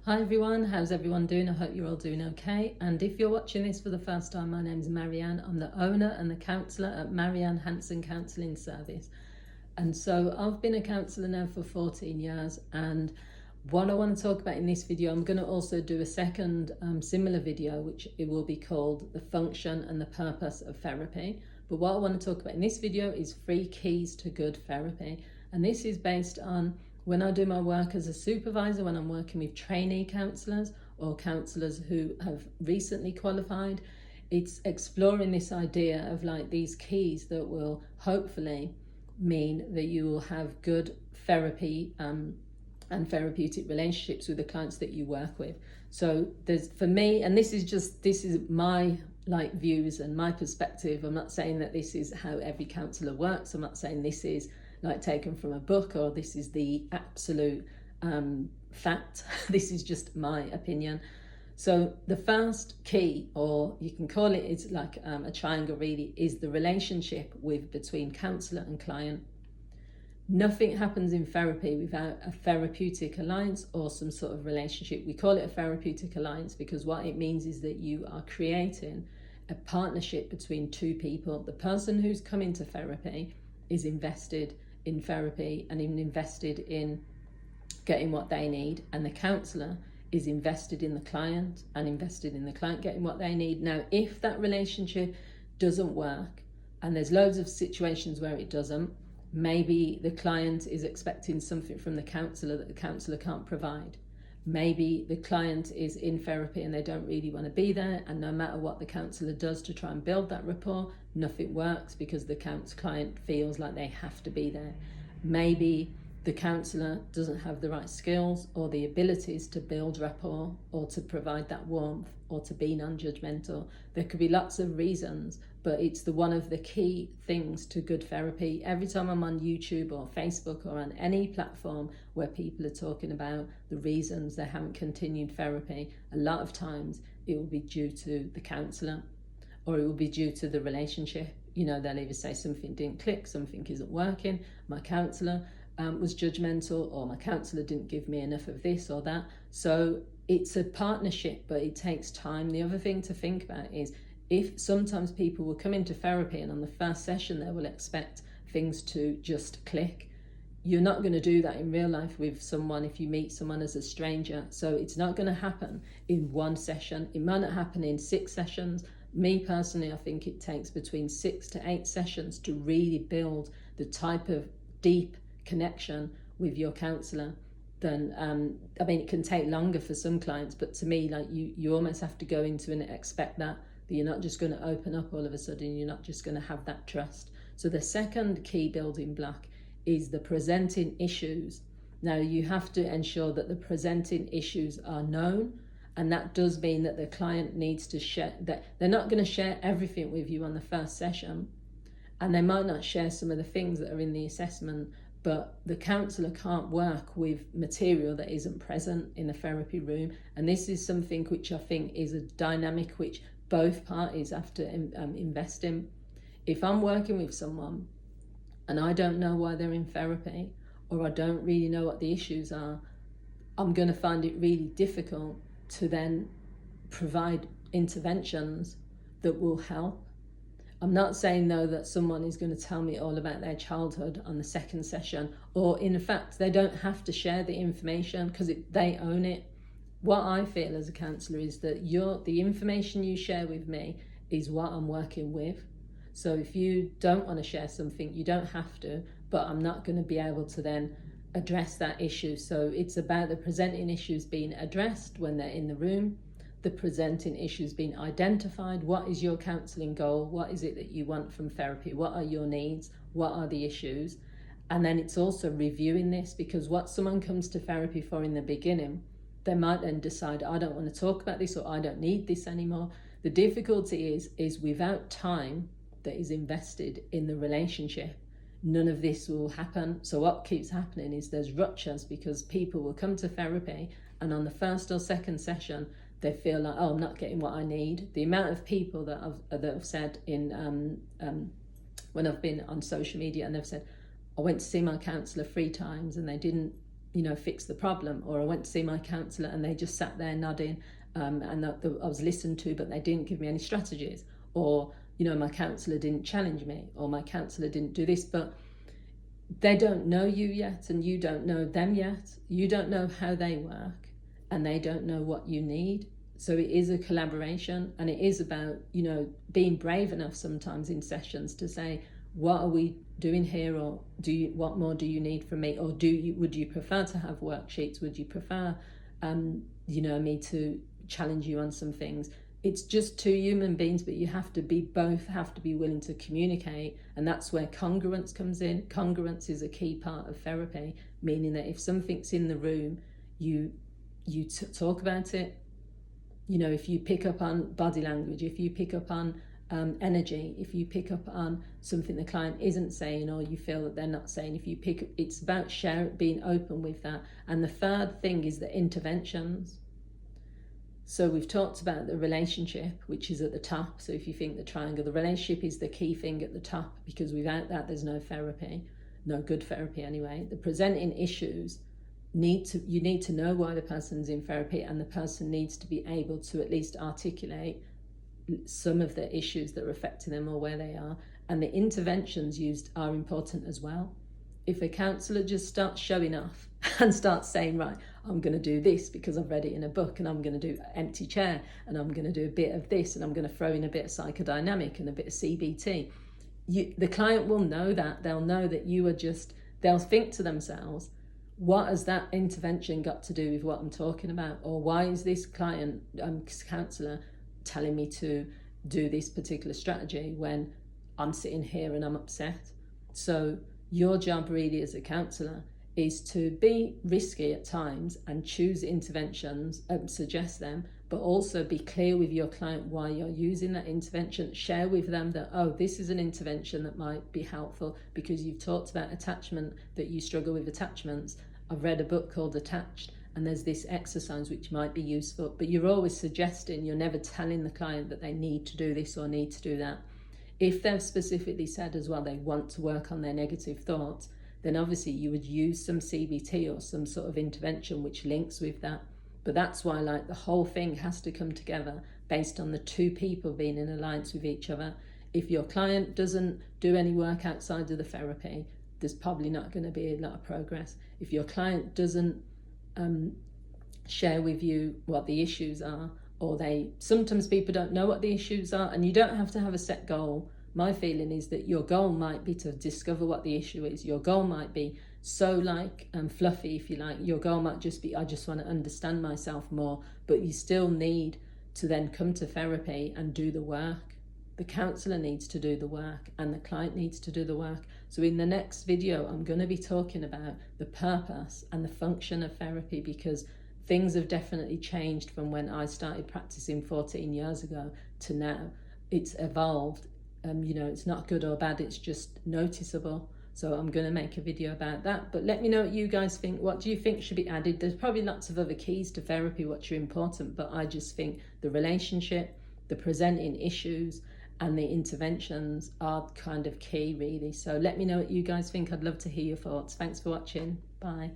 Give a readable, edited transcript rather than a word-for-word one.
Hi everyone, how's everyone doing? I hope you're all doing okay. And if you're watching this for the first time, my name is Marianne. I'm the owner and the counsellor at Marianne Hanson Counselling Service. And so I've been a counsellor now for 14 years. And what I want to talk about in this video, I'm going to also do a second similar video, which it will be called The Function and the Purpose of Therapy. But what I want to talk about in this video is 3 keys to good therapy. And this is based on when I do my work as a supervisor, when I'm working with trainee counsellors or counsellors who have recently qualified. It's exploring this idea of like these keys that will hopefully mean that you will have good therapy and therapeutic relationships with the clients that you work with. So there's, for me, and this is my like views and my perspective. I'm not saying that this is how every counsellor works. I'm not saying this is like taken from a book or this is the absolute fact. This is just my opinion. So the first key, or you can call it, it's like a triangle really, is the relationship between counsellor and client. Nothing happens in therapy without a therapeutic alliance or some sort of relationship. We call it a therapeutic alliance because what it means is that you are creating a partnership between two people. The person who's coming to therapy is invested in therapy and invested in getting what they need, and the counsellor is invested in the client and invested in the client getting what they need. Now, if that relationship doesn't work, and there's loads of situations where it doesn't, maybe the client is expecting something from the counsellor that the counsellor can't provide. Maybe the client is in therapy and they don't really want to be there, and no matter what the counsellor does to try and build that rapport, nothing works because the client feels like they have to be there. Maybe the counsellor doesn't have the right skills or the abilities to build rapport or to provide that warmth or to be non-judgmental. There could be lots of reasons, but it's one of the key things to good therapy. Every time I'm on YouTube or Facebook or on any platform where people are talking about the reasons they haven't continued therapy, a lot of times it will be due to the counsellor or it will be due to the relationship. You know, they'll either say something didn't click, something isn't working, my counsellor was judgmental, or my counsellor didn't give me enough of this or that. So it's a partnership, but it takes time. The other thing to think about is if sometimes people will come into therapy and on the first session they will expect things to just click. You're not going to do that in real life with someone if you meet someone as a stranger. So it's not going to happen in one session. It might not happen in 6 sessions. Me personally, I think it takes between 6 to 8 sessions to really build the type of deep connection with your counsellor. Then I mean, it can take longer for some clients, but to me, like you almost have to go into and expect that you're not just going to open up all of a sudden. You're not just going to have that trust. So the second key building block is the presenting issues. Now you have to ensure that the presenting issues are known, and that does mean that the client needs to share, that they're not going to share everything with you on the first session, and they might not share some of the things that are in the assessment, but the counsellor can't work with material that isn't present in the therapy room. And this is something which I think is a dynamic which both parties have to invest in. If I'm working with someone and I don't know why they're in therapy, or I don't really know what the issues are, I'm going to find it really difficult to then provide interventions that will help. I'm not saying though that someone is going to tell me all about their childhood on the second session, or in fact they don't have to share the information because they own it. What I feel as a counsellor is that the information you share with me is what I'm working with. So if you don't want to share something, you don't have to, but I'm not going to be able to then address that issue. So it's about the presenting issues being addressed when they're in the room, the presenting issues being identified. What is your counselling goal? What is it that you want from therapy? What are your needs? What are the issues? And then it's also reviewing this, because what someone comes to therapy for in the beginning, they might then decide, I don't want to talk about this, or I don't need this anymore. The difficulty is without time that is invested in the relationship, none of this will happen. So what keeps happening is there's ruptures, because people will come to therapy and on the first or second session they feel like, oh, I'm not getting what I need. The amount of people that have said in when I've been on social media and they've said, I went to see my counsellor 3 times and they didn't fix the problem. Or I went to see my counsellor and they just sat there nodding, and I was listened to, but they didn't give me any strategies. Or, my counsellor didn't challenge me, or my counsellor didn't do this. But they don't know you yet, and you don't know them yet. You don't know how they work, and they don't know what you need. So it is a collaboration, and it is about, being brave enough sometimes in sessions to say, what are we doing here? Or what more do you need from me? Or would you prefer to have worksheets? Would you prefer, me to challenge you on some things? It's just two human beings, but you both have to be willing to communicate. And that's where congruence comes in. Congruence is a key part of therapy, meaning that if something's in the room, you talk about it. If you pick up on body language, if you pick up on energy, if you pick up on something the client isn't saying, or you feel that they're not saying, it's about being open with that. And the third thing is the interventions. So we've talked about the relationship, which is at the top. So if you think the triangle, the relationship is the key thing at the top, because without that, there's no therapy, no good therapy anyway. The presenting issues, you need to know why the person's in therapy, and the person needs to be able to at least articulate some of the issues that are affecting them or where they are. And the interventions used are important as well. If a counsellor just starts showing off and starts saying, right, I'm going to do this because I've read it in a book, and I'm going to do empty chair, and I'm going to do a bit of this, and I'm going to throw in a bit of psychodynamic and a bit of CBT, the client will know that. They'll know that they'll think to themselves, what has that intervention got to do with what I'm talking about? Or why is this counsellor telling me to do this particular strategy when I'm sitting here and I'm upset? So your job really as a counsellor is to be risky at times and choose interventions, suggest them, but also be clear with your client why you're using that intervention. Share with them that, this is an intervention that might be helpful because you've talked about attachment, that you struggle with attachments. I've read a book called Attached, and there's this exercise which might be useful, but you're always suggesting, you're never telling the client that they need to do this or need to do that. If they've specifically said as well they want to work on their negative thoughts, then obviously you would use some CBT or some sort of intervention which links with that. But that's why the whole thing has to come together based on the two people being in alliance with each other. If your client doesn't do any work outside of the therapy, there's probably not going to be a lot of progress. If your client doesn't share with you what the issues are, or sometimes people don't know what the issues are, and you don't have to have a set goal. My feeling is that your goal might be to discover what the issue is. Your goal might be so fluffy, if you like. Your goal might just be, I just want to understand myself more, but you still need to then come to therapy and do the work. The counsellor needs to do the work, and the client needs to do the work. So in the next video, I'm going to be talking about the purpose and the function of therapy, because things have definitely changed from when I started practicing 14 years ago to now. It's evolved. It's not good or bad, it's just noticeable. So I'm going to make a video about that. But let me know what you guys think. What do you think should be added? There's probably lots of other keys to therapy which are important, but I just think the relationship, the presenting issues, and the interventions are kind of key, really. So let me know what you guys think. I'd love to hear your thoughts. Thanks for watching. Bye.